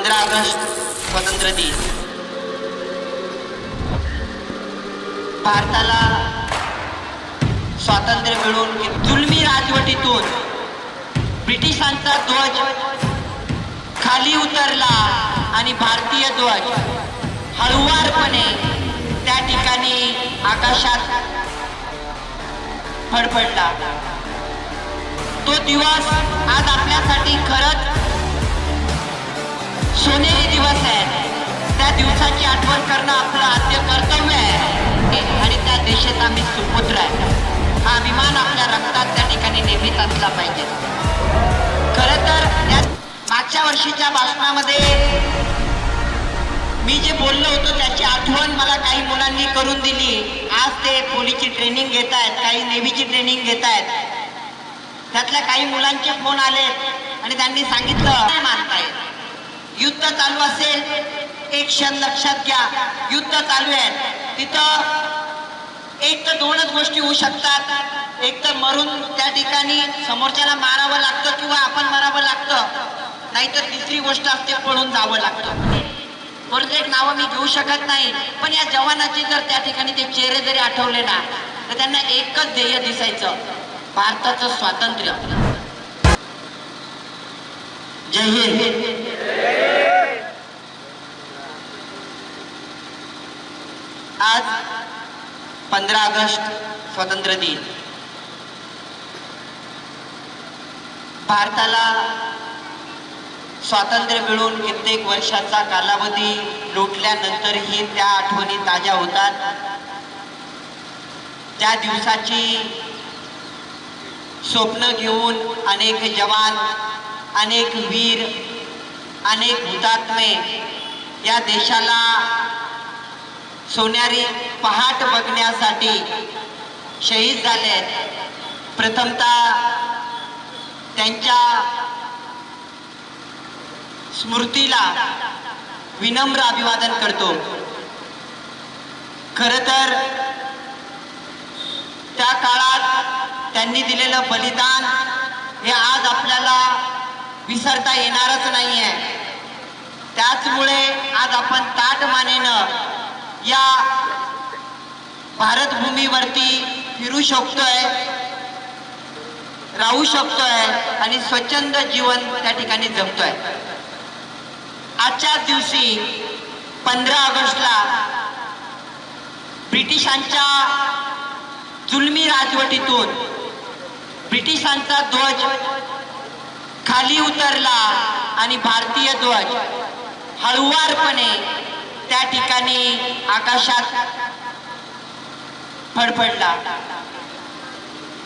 15 August स्वातंत्र्य दिन भारताला स्वातंत्र्य मिळून जुलमी राजवटीतून ब्रिटिशांचा ध्वज खाली उतरला आणि भारतीय ध्वज हळुवारपणे त्या ठिकाणी आकाशात फडफडला। तो दिवस आज आपल्यासाठी खरंच सोनेरी दिवस आहे। त्या दिवसाची आठवण करणं आपलं आद्य कर्तव्य आहे आणि त्या देशात आम्ही सुपुत्र आहे। हा अभिमान आपल्या रक्तात त्या ठिकाणी नेहमीच असला पाहिजे। खरं तर मागच्या वर्षीच्या भाषणामध्ये मी जे बोललो होतो त्याची आठवण मला काही मुलांनी करून दिली। आज ते पोलीसची ट्रेनिंग घेत आहेत, काही नेव्हीची ट्रेनिंग घेत आहेत। त्यातल्या काही मुलांचे फोन आले आणि त्यांनी सांगितलं काय मानताय, युद्ध चालू असेल, एक क्षण लक्षात घ्या, युद्ध चालू आहे, तिथं एक तर दोनच गोष्टी होऊ शकतात, एक तर मरून त्या ठिकाणी समोरच्याला मारावं लागतं किंवा आपण मारावं लागतं, नाहीतर तिसरी गोष्ट असते पळून जावं लागतं। एक नावं मी घेऊ शकत नाही, पण या जवानाचे जर त्या ठिकाणी ते चेहरे जरी आठवले ना तर त्यांना एकच ध्येय दिसायचं, भारताचं स्वातंत्र्य। जय हिंद। आज 15 ऑगस्ट स्वातंत्र्य दिन भारताला स्वातंत्र्य मिळून कित्येक वर्षाचा कालावधी लोटल्यानंतरही त्या आठवणी ताज्या होतात। त्या दिवसाची स्वप्न घेऊन अनेक जवान, अनेक वीर, अनेक हुतात्मे या देशाला सोनेरी पहाट बघण्यासाठी शहीद झाले। प्रथमतः त्यांच्या स्मृतीला विनम्र अभिवादन करतो। खरं तर त्या काळात त्यांनी दिलेलं बलिदान हे आज आपल्याला विसरता येणारच नाहीये। त्याचमुळे आज आपण ताठ मानेनं या भारत भूमीवरती फिरू शकतोय, राहू शकतोय आणि स्वच्छंद जीवन त्या ठिकाणी जगतोय। आजच्या दिवशी 15 ऑगस्टला ब्रिटिशांच्या जुलमी राजवटीतून ब्रिटिशांचा ध्वज खाली उतरला आणि भारतीय ध्वज हळुवारपणे त्या ठिकाणी आकाशात फडफडला।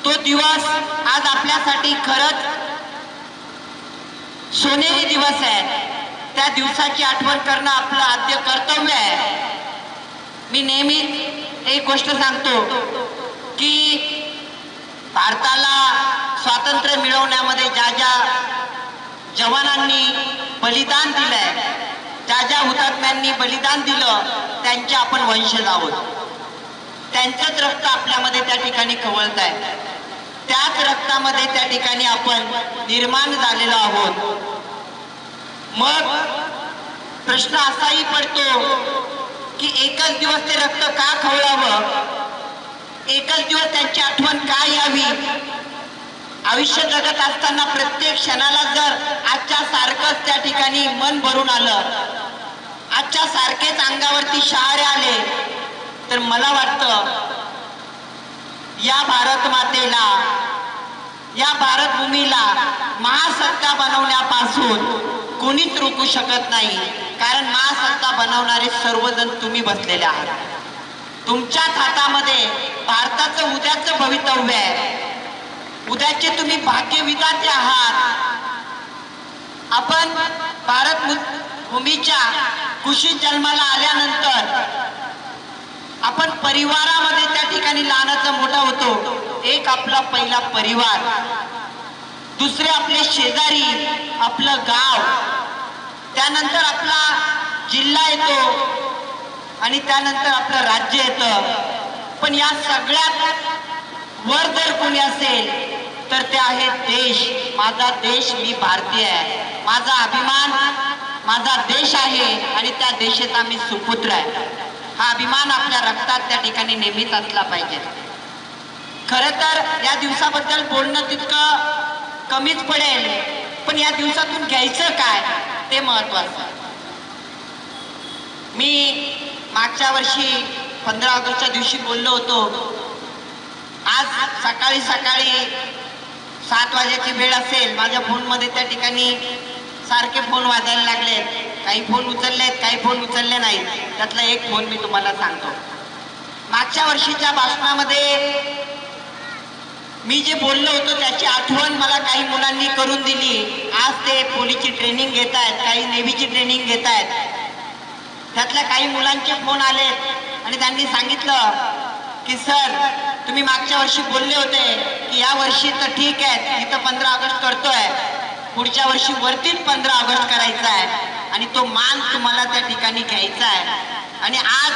तो दिवस आज आपल्यासाठी खरंच सोनेरी दिवस आहे। त्या दिवसाची आठवण करणं आपलं आद्य कर्तव्य आहे। मी नेहमीच एक गोष्ट सांगतो की भारताला स्वातंत्र्य मिळवण्यामध्ये ज्या ज्या जवानांनी बलिदान दिलंय, ज्या ज्या हुतात्म्यांनी बलिदान दिलं, त्यांचे आपण वंशज आहोत। त्यांचंच रक्त आपल्यामध्ये त्या ठिकाणी खवळत आहे, त्याच रक्तामध्ये त्या ठिकाणी आपण निर्माण झालेलो आहोत। मग प्रश्न असाही पडतो की एकच दिवस ते रक्त का खवळावं, एकच दिवस त्यांची आठवण का यावी। आयुष्य जगत असताना प्रत्येक क्षणाला जर आजच्या सारखंच त्या ठिकाणी मन भरून आलं, आजच्या सारखेच अंगावरती शहारे आले, तर मला वाटतं या भारत मातेला, या भारत भूमीला महासत्ता बनवण्यापासून कोणीच रोखू शकत नाही। कारण महासत्ता बनवणारे सर्वजण तुम्ही बसलेले आहात। तुमच्याच हातामध्ये भारताचं उद्याचं भवितव्य आहे। उद्याचे तुम्ही भाग्यविधाते आहात। आपण भारत भूमीच्या कुशीत जन्माला आल्यानंतर आपण परिवारामध्ये त्या ठिकाणी लहानाचा मोठा होतो। एक आपला पहिला परिवार, दुसरे आपले शेजारी, आपलं गाव, त्यानंतर आपला जिल्हा येतो आणि त्यानंतर आपलं राज्य येतं। पण या सगळ्यात वर जर कोणी असेल तर ते आहे देश। माझा देश, मी भारतीय आहे। माझा अभिमान माझा देश आहे आणि त्या देशाचा मी सुपुत्र आहे, हा अभिमान आपल्या रक्तात त्या ठिकाणी नेहमीच असला पाहिजे. खरं तर या दिवसाबद्दल बोलणं तितकं कमीच पडेल, पण या दिवसातून घ्यायचं काय ते महत्वाचं. मी मागच्या वर्षी 15 ऑगस्टच्या दिवशी बोललो होतो. आज सकाळी 7 वाजेची वेळ असेल, माझ्या फोनमध्ये त्या ठिकाणी सारखे फोन वाजायला लागले. काही फोन उचललेत, काही फोन उचलले नाहीत. त्यातला एक फोन मी तुम्हाला सांगतो. मागच्या वर्षीच्या भाषणामध्ये मी जे बोललो होतो त्याची आठवण मला काही मुलांनी करून दिली. आज ते पोलीसची ट्रेनिंग घेत आहेत, काही नेव्हीची ट्रेनिंग घेत आहेत. त्यातल्या काही मुलांचे फोन आलेत आणि त्यांनी सांगितलं की सर, तुम्ही मागच्या वर्षी बोलले होते की या वर्षी तर ठीक आहे, इथं 15 ऑगस्ट करतोय, पुढच्या वर्षी वरतीच 15 ऑगस्ट करायचा आहे आणि तो मान तुम्हाला त्या ठिकाणी घ्यायचा आहे. आणि आज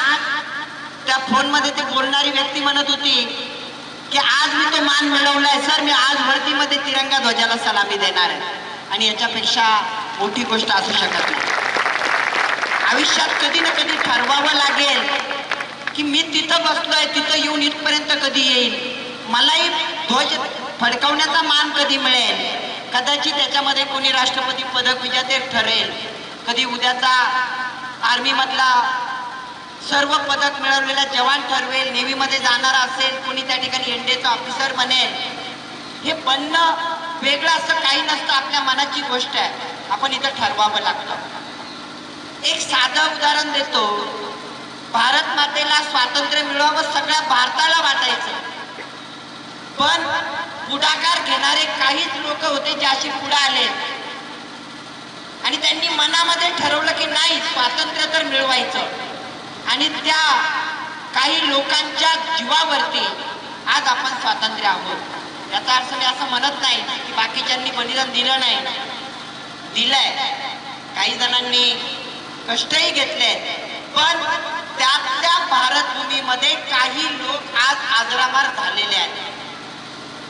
त्या फोनमध्ये ते बोलणारी व्यक्ती म्हणत होती की आज मी तो मान मिळवलाय सर, मी आज वरतीमध्ये तिरंगा ध्वजाला सलामी देणार आहे. आणि याच्यापेक्षा मोठी गोष्ट असू शकत नाही. आयुष्यात कधी ना कधी ठरवावं लागेल की मी तिथं बसलोय, तिथं येऊन इथपर्यंत कधी येईल, मलाही ध्वज फडकवण्याचा मान कधी मिळेल. कदाचित त्याच्यामध्ये कोणी राष्ट्रपती पदक विजेते ठरेल, कधी उद्याचा आर्मी मधला सर्व पदक मिळवलेला जवान ठरवेल, नेव्हीमध्ये जाणारा असेल, कोणी त्या ठिकाणी एनडीएचा ऑफिसर बनेल. हे बनणं वेगळं असं काही नसतं, आपल्या मनाची गोष्ट आहे. आपण इथं ठरवावं लागतं. एक साधं उदाहरण देतो. भारत मातेला स्वातंत्र्य मिळवावं सगळ्या भारताला वाटायचं, पण पुढाकार घेणारे काहीच लोक होते जे अशी पुढे आले आणि त्यांनी मनामध्ये ठरवलं की नाही, स्वातंत्र्य तर मिळवायचं. आणि त्या काही लोकांच्या जीवावरती आज आपण स्वातंत्र्य आहोत. याचा अर्थ मी असं म्हणत नाही की बाकीच्यांनी बलिदान दिलं नाही, दिलंय. काही जणांनी कष्टही घेतले, पण त्या भारतभूमीमध्ये काही लोक आज आजरामार झालेले आहेत.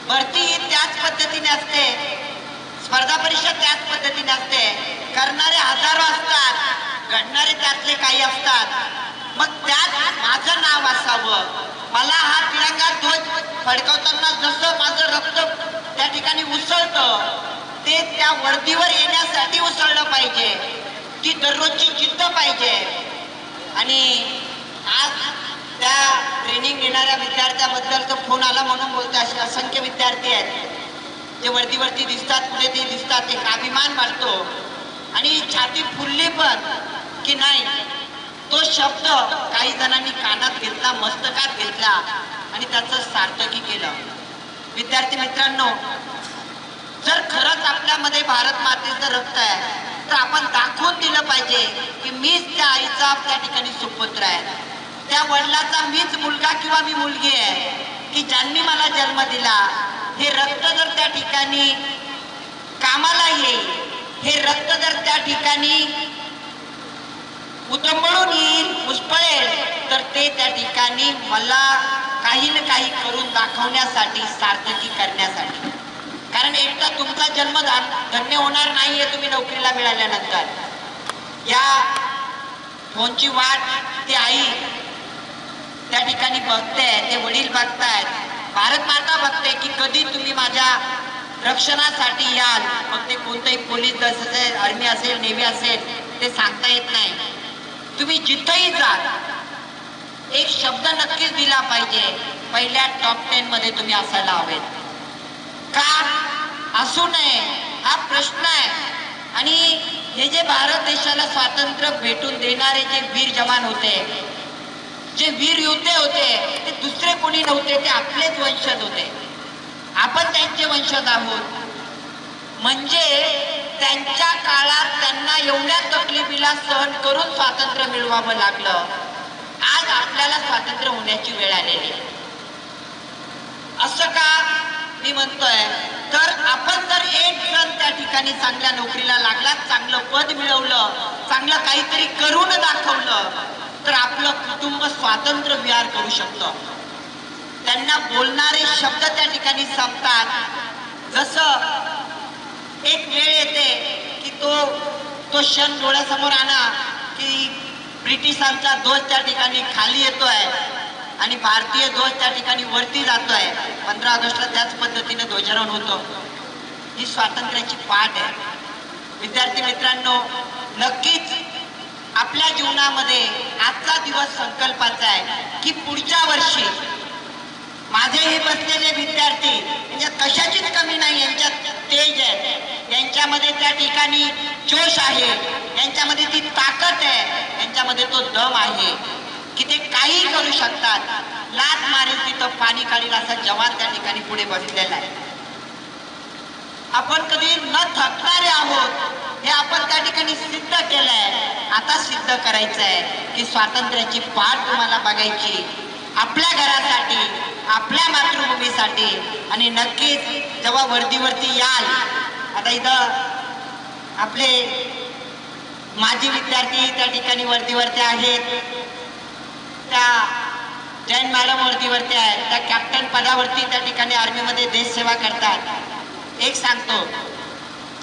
भरती ही त्याच पद्धतीने असते, स्पर्धा परीक्षा त्याच पद्धतीने असते. करणारे हजारो असतात, घडणारे त्यातले काही असतात. मग त्यात माझं नाव असावं, मला हा तिरंगा ध्वज फडकवताना जसं माझं रक्त त्या ठिकाणी उसळतं, ते त्या वर्दीवर येण्यासाठी उसळलं पाहिजे. ती दररोजची जिद्द पाहिजे. आणि आज त्या ट्रेनिंग घेणाऱ्या विद्यार्थ्याबद्दल फोन आला म्हणून बोलतो. असे असंख्य विद्यार्थी आहेत जे वरती दिसतात, पुढे ते दिसतात, एक अभिमान वाटतो आणि छाती फुलली पण की नाही. तो शब्द काही जणांनी कानात घेतला, मस्तकात घेतला आणि त्याचं सार्थकी केलं. विद्यार्थी मित्रांनो, जर खरंच आपल्यामध्ये भारत मातेचं रक्त आहे तर आपण दाखवून दिलं पाहिजे की मीच त्या आईचा त्या ठिकाणी सुपुत्र आहे, त्या वडिलाचा मीच मुलगा किंवा मी मुलगी आहे, की ज्यांनी मला जन्म दिला. हे रक्त जर त्या ठिकाणी कामाला येईल, हे रक्त जर त्या ठिकाणी उतंबळून येईल, पुष्पळेल, तर ते त्या ठिकाणी मला काही ना काही करून दाखवण्यासाठी, सार्थकी करण्यासाठी. कारण एकदा तुमचा जन्म धन्य होणार नाहीये तुम्ही नोकरीला मिळाल्यानंतर. या फोनची वाट ती आई त्या ठिकाणी बघते, ते वडील बघतायत, भारत माता बघते की कधी तुम्ही माझ्या रक्षणासाठी याल. मग ते कोणतंही पोलीस दल असेल, आर्मी असेल, नेव्ही असेल, ते सांगता येत नाही. तुम्ही जिथंही जा, एक शब्द नक्कीच दिला पाहिजे, पहिल्या टॉप 10 मध्ये तुम्ही असायला हवेत. का असू नये हा प्रश्न आहे. आणि हे जे भारत देशाला स्वातंत्र्य भेटून देणारे जे वीर जवान होते, जे वीर योद्धे होते, ते दुसरे कोणी नव्हते, ते आपलेच वंशज होते. आपण त्यांचे वंशज आहोत. म्हणजे त्यांच्या काळात त्यांना एवढ्या तकलिफीला सहन करून स्वातंत्र्य मिळवावं लागलं. आज आपल्याला स्वातंत्र्य होण्याची वेळ आलेली. असं का मी म्हणतोय, तर आपण जर एक जण त्या ठिकाणी चांगल्या नोकरीला लागला, चांगलं पद मिळवलं, चांगलं काहीतरी करून दाखवलं, तर आपलं कुटुंब स्वातंत्र्य विहार करू शकतं. त्यांना बोलणारे शब्द त्या ठिकाणी संपतात. जसं एक वेळ येते की तो क्षण डोळ्यासमोर आणा की ब्रिटिशांचा ध्वज त्या ठिकाणी खाली येतोय आणि भारतीय ध्वज त्या ठिकाणी वरती जातोय. 15 ऑगस्टला त्याच पद्धतीने ध्वजारोहण होतं. ही स्वातंत्र्याची पाठ आहे. विद्यार्थी मित्रांनो, नक्कीच आपल्या जीवनामध्ये आजचा दिवस संकल्पाचा आहे की पुढच्या वर्षी माझे हे बसलेले विद्यार्थी यांच्यात कशाचीच कमी नाही, यांच्यात तेज आहे, यांच्यामध्ये त्या ठिकाणी जोश आहे, यांच्यामध्ये ती ताकद आहे, यांच्यामध्ये तो दम आहे की ते काही करू शकतात. लात मारेल तिथं पाणी काढील असा जवान त्या ठिकाणी पुढे बसलेला आहे. आपण कधी न थकणारे आहोत हे आपण त्या ठिकाणी सिद्ध केलंय. आता सिद्ध करायचं आहे की स्वातंत्र्याची पाठ तुम्हाला बघायची आपल्या घरासाठी, आपल्या मातृभूमीसाठी. आणि नक्कीच जेव्हा वर्दीवरती याल, आता इथं आपले माजी विद्यार्थी त्या ठिकाणी वर्दीवरती आहेत, त्या जैन मॅडम वर्दीवरती आहेत, त्या कॅप्टन पदावरती त्या ठिकाणी आर्मीमध्ये देश सेवा करतात. एक सांगतो,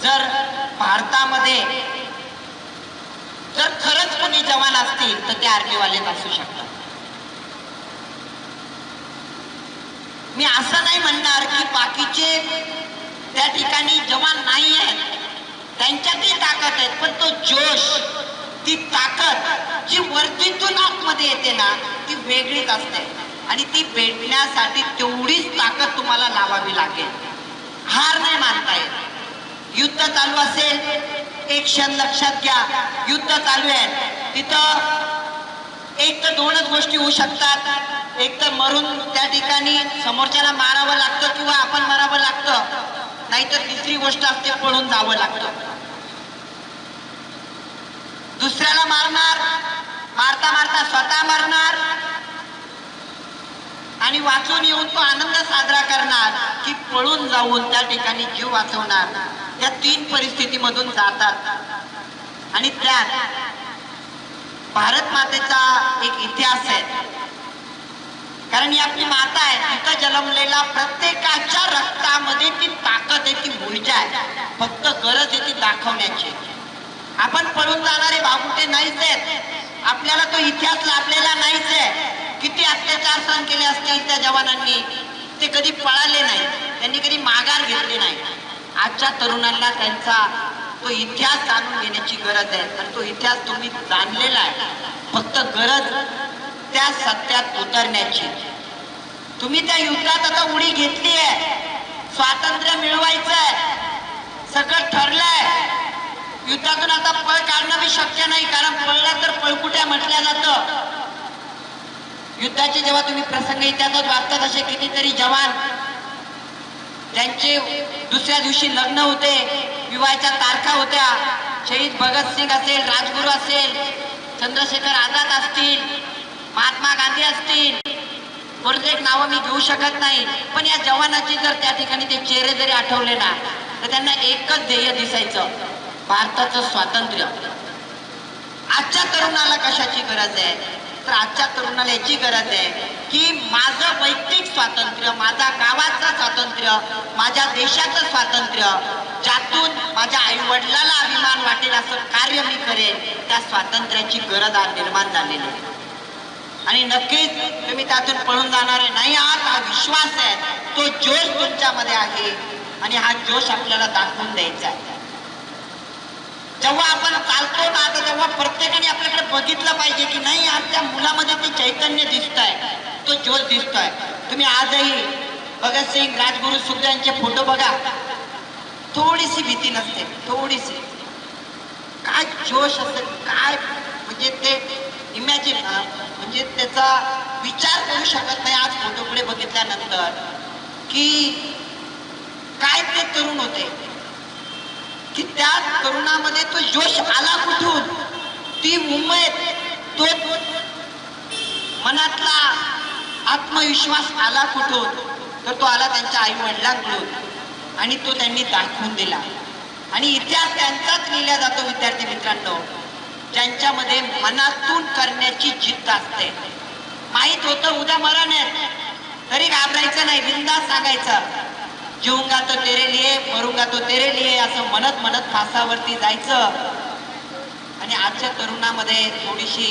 जर भारतामध्ये जर खरंच कोणी जवान असतील तर ते आर्मीवालेच असू शकतात. मी असं नाही म्हणणार की बाकीचे त्या ठिकाणी जवान नाही आहेत, त्यांच्यातही ताकद आहे, पण तो जोश, ती ताकद जी वर्दीतून आतमध्ये येते ना, ती वेगळीच असते. आणि ती भेटण्यासाठी तेवढीच ताकद तुम्हाला लावावी लागेल. हार नाही मानता येत. युद्ध चालू असेल, एक क्षण लक्षात घ्या, युद्ध चालू आहे, तिथं एक तर दोनच गोष्टी होऊ शकतात. एक तर मरून त्या ठिकाणी समोरच्याला मारावं लागतं किंवा आपण मारावं लागतं, नाहीतर तिसरी गोष्ट असते, पळून जावं लागतं. दुसऱ्याला मारणार, मारता मारता स्वतः मरणार आणि वाचून येऊन तो आनंद साजरा करणार की पळून जाऊन त्या ठिकाणी जीव वाचवणार. या तीन परिस्थितीमधून जातात. आणि त्यात भारत मातेचा एक इतिहास आहे, कारण ही आपली माता आहे. तिथं जन्मलेला प्रत्येकाच्या रक्तामध्ये ती ताकद आहे, ती ऊर्जा आहे. फक्त गरज आहे ती दाखवण्याची. आपण पळून जाणारे भावुटे नाहीच आहेत. आपल्याला तो इतिहास लाभलेला नाहीच आहे. किती अत्याचार सहन केले असतील त्या जवानांनी, ते कधी पळाले नाही, त्यांनी कधी माघार घेतली नाही. आजच्या तरुणांना त्यांचा तो इतिहास जाणून घेण्याची गरज आहे. आणि तो इतिहास तुम्ही जाणलेला आहे, फक्त गरज त्या सत्यात उतरण्याची. तुम्ही त्या युद्धात आता उडी घेतली आहे, स्वातंत्र्य मिळवायचंय, सगळं ठरलंय. युद्धातून आता पळ काढणं बी शक्य नाही, कारण पळला तर पळकुट्या म्हटल्या जातं. युद्धाचे जेव्हा तुम्ही प्रसंग इतिहासात वाचतात, असे कितीतरी जवान ज्यांचे दुसऱ्या दिवशी लग्न होते, विवाहाच्या तारखा होत्या, शहीद भगतसिंग असेल, राजगुरू असेल, चंद्रशेखर आझाद असतील, महात्मा गांधी असतील, बरेच नावं मी घेऊ शकत नाही, पण या जवानाची जर त्या ठिकाणी ते चेहरे जरी आठवले ना, तर त्यांना एकच ध्येय दिसायचं, भारताचं स्वातंत्र्य. आजच्या तरुणाला कशाची गरज आहे? तर आजच्या तरुणाला याची गरज आहे की माझं वैयक्तिक स्वातंत्र्य, माझ्या गावाचं स्वातंत्र्य, माझ्या देशाचं स्वातंत्र्य, ज्यातून माझ्या आई वडिलाला अभिमान वाटेल असं कार्य मी करेन, त्या स्वातंत्र्याची गरज आज निर्माण झालेली आहे. आणि नक्कीच तुम्ही त्यातून पळून जाणारे नाही आहात, हा विश्वास आहे, तो जोश तुमच्यामध्ये आहे आणि हा जोश आपल्याला दाखवून द्यायचा आहे. जेव्हा आपण चालतो ना, तर तेव्हा प्रत्येकाने आपल्याकडे बघितलं पाहिजे की नाही, आज त्या मुलामध्ये ते चैतन्य दिसतंय, तो जोश दिसतोय. तुम्ही आजही भगतसिंग, राजगुरू, सुखदेव यांचे फोटो बघा, थोडीशी भीती नसते, थोडीशी. काय जोश असेल, काय म्हणजे ते इमॅजिन, म्हणजे त्याचा विचार करू शकत नाही आज फोटो पुढे बघितल्यानंतर की काय ते तरुण होते, की त्या तरुणामध्ये तो जोश आला कुठून, ती उमेद, तो मनातला आत्मविश्वास आला कुठून? तर तो आला त्यांच्या आई वडिलांकडून आणि तो त्यांनी दाखवून दिला. आणि इतिहास त्यांचाच लिहिला जातो विद्यार्थी मित्रांनो, ज्यांच्यामध्ये मनातून करण्याची जिद्द असते. माहित होतं उद्या मरण आहे, तरी घाबरायचं नाही, बिनधास्त सांगायचं, जीऊंगा तो तेरे लिए, मरूंगा तो तेरे लिए, असं म्हणत म्हणत फासावरती जायचं. आणि आजच्या तरुणामध्ये थोडीशी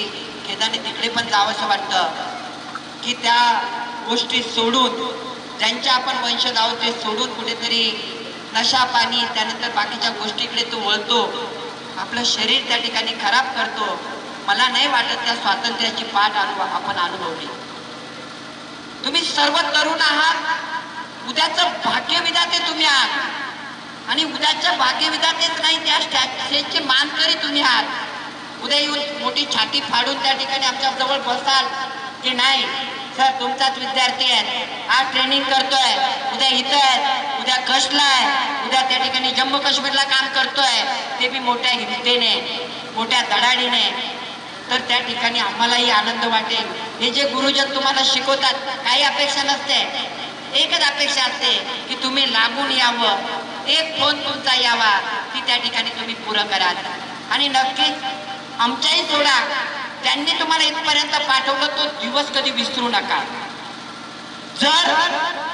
खेदाने तिकडे पण जावंसं वाटतं की त्या गोष्टी सोडून, ज्यांच्या आपण वंशज आहोत ते सोडून कुठेतरी नशा पाणी त्यानंतर बाकीच्या गोष्टीकडे तो वळतो, आपलं शरीर त्या ठिकाणी खराब करतो. मला नाही वाटत त्या स्वातंत्र्याची पाठ आपण अनुभवली. तुम्ही सर्व तरुण आहात, उद्याचं भाग्यविधाते तुम्ही आहात आणि उद्याच्या भाग्यविधातेच नाही त्या स्टेजचे मानकरी तुम्ही आहात. उद्या येऊन मोठी छाती फाडून त्या ठिकाणी आमच्या जवळ बसाल की नाही सर तुमचाच विद्यार्थी आहे, आज ट्रेनिंग करतोय, उद्या इथं आहे, उद्या कशला आहे, उद्या त्या ठिकाणी जम्मू काश्मीरला काम करतोय, ते बी मोठ्या हिमतीने मोठ्या धडाडीने, तर त्या ठिकाणी आम्हालाही आनंद वाटेल. हे जे गुरुजन तुम्हाला शिकवतात काही अपेक्षा नसते, एकच अपेक्षा असते की तुम्ही लागून यावं, एक फोन तुमचा यावा ती त्या ठिकाणी तुम्ही पुरं कराल. आणि नक्कीच आमच्याही सोडा, त्यांनी तुम्हाला इथपर्यंत पाठवलं तो दिवस कधी विसरू नका. जर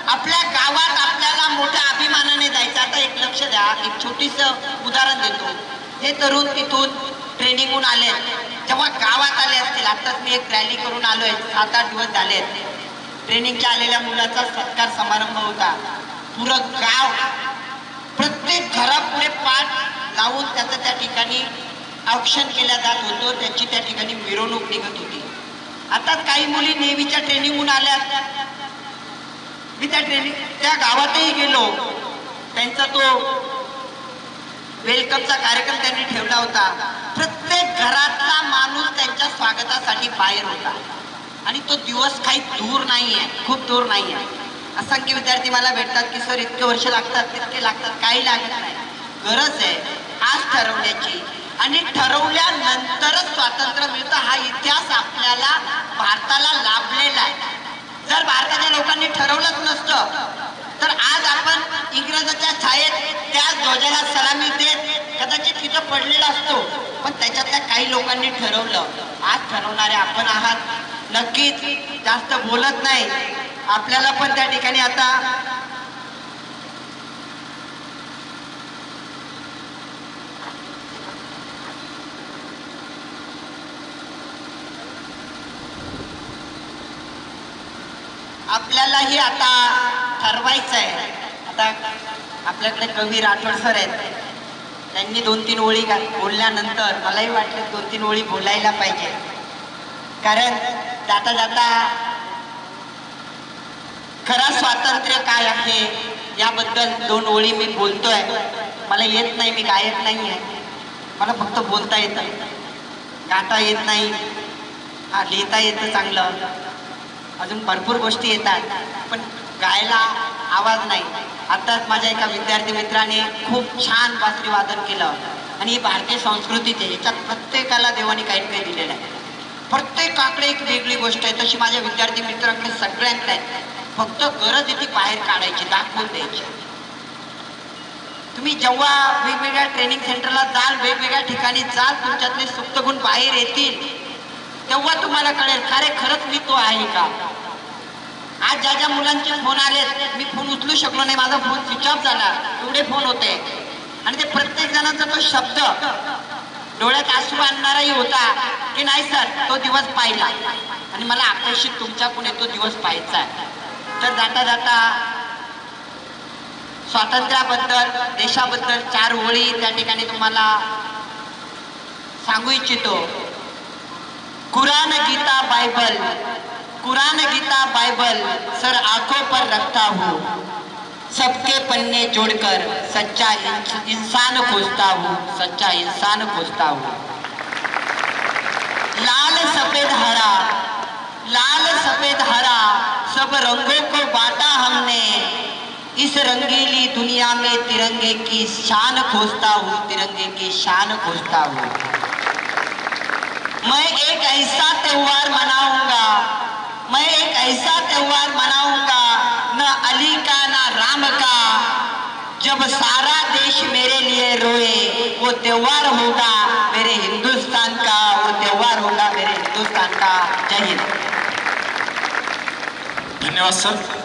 आपल्या गावात आपल्याला मोठ्या अभिमानाने जायचं, आता एक लक्ष द्या, एक छोटीस उदाहरण देतो. हे तरुण तिथून ट्रेनिंगहून आले, जेव्हा गावात आले असतील, आताच मी एक रॅली करून आलोय, 7-8 दिवस झाले, ट्रेनिंगच्या आलेल्या मुलाचा सत्कार समारंभ होता. पुरं गाव प्रत्येक घरापुढे पाठ लावून त्याचं त्या ठिकाणी औक्षण केल्या जात होतं, त्याची त्या ठिकाणी मिरवणूक निघत होती. आता काही मुली नेव्हीच्या ट्रेनिंगहून आल्या, मी त्या गावातही गेलो, त्यांचा तो वेलकमचा कार्यक्रम त्यांनी ठेवला होता. प्रत्येक घरातला माणूस त्यांच्या स्वागतासाठी बाहेर होता आणि तो दिवस काही दूर नाहीये, खूप दूर नाहीये. असंख्य विद्यार्थी मला भेटतात की सर इतके वर्ष लागतात, तितके लागतात, काही लागत नाही. गरज आहे आज ठरवण्याची आणि ठरवल्यानंतरच स्वातंत्र्य मिळतं. हा इतिहास आपल्याला भारताला लाभलेला आहे. जर भारताच्या लोकांनी ठरवलंच नसतं तर आज आपण इंग्रजाच्या छायेत त्या ध्वजाला सलामी देत कदाचित तिथं पडलेला असतो. पण त्याच्यातल्या काही लोकांनी ठरवलं, आज ठरवणारे आपण आहात. नक्कीच जास्त बोलत नाही, आपल्याला पण त्या ठिकाणी आता आपल्यालाही आता ठरवायचं आहे. आता आपल्याकडे कवी राठोड सर आहेत, त्यांनी 2-3 ओळी बोलल्यानंतर मलाही वाटलं 2-3 ओळी बोलायला पाहिजे. कारण जाता जाता खरं स्वातंत्र्य काय आहे याबद्दल 2 ओळी मी बोलतोय. मला येत नाही, मी गायक नाही आहे, मला फक्त बोलता येतं, गाता येत नाही, लिहिता येतं चांगलं, अजून भरपूर गोष्टी येतात, पण गायला आवाज नाही. आताच माझ्या एका विद्यार्थी मित्राने खूप छान बासरी वादन केलं आणि ही भारतीय संस्कृतीचे, याच्यात प्रत्येकाला देवाने काही काही दिलेलं आहे, प्रत्येकाकडे एक वेगळी गोष्ट आहे. तशी माझ्या विद्यार्थी मित्रांकडे सगळ्यांकडे आहे, फक्त गरज आहे ती बाहेर काढायची, दाखवून द्यायची. तुम्ही जेव्हा वेगवेगळ्या ट्रेनिंग सेंटरला जाल, वेगवेगळ्या ठिकाणी जाल, तुमच्यातले सुप्त गुण बाहेर येतील, तेव्हा तुम्हाला कळेल खरे खरंच मी तो आहे का. आज ज्या ज्या मुलांचे फोन आलेत, मी फोन उचलू शकलो नाही, माझा फोन स्विच ऑफ झाला, एवढे फोन होते आणि ते प्रत्येक जणांचा तो शब्द डोळ्यात आसू आणणाराही होता की नाही सर तो दिवस पाहिला आणि मला अपेक्षित तुमच्याकडून तो दिवस पाहायचा आहे. तर जाता जाता स्वातंत्र्याबद्दल, देशाबद्दल 4 ओळी त्या ठिकाणी तुम्हाला सांगू इच्छितो. कुरान गीता बाइबल, कुरान गीता बाइबल सर आंखों पर रखता हूँ, सबके पन्ने जोड़कर सच्चा इंसान खोजता हूँ, सच्चा इंसान खोजता हूँ. लाल सफेद हरा, लाल सफेद हरा सब रंगों को बांटा हमने, इस रंगीली दुनिया में तिरंगे की शान खोजता हूँ, तिरंगे की शान खोजता हूँ. मैं एक ऐसा त्योहार मनाऊंगा, मैं एक ऐसा त्योहार मनाऊंगा, न अली का न राम का, जब सारा देश मेरे लिए रोए, वो त्योहार होगा मेरे हिंदुस्तान का, वो त्योहार होगा मेरे हिंदुस्तान का. जय हिंद. धन्यवाद सर.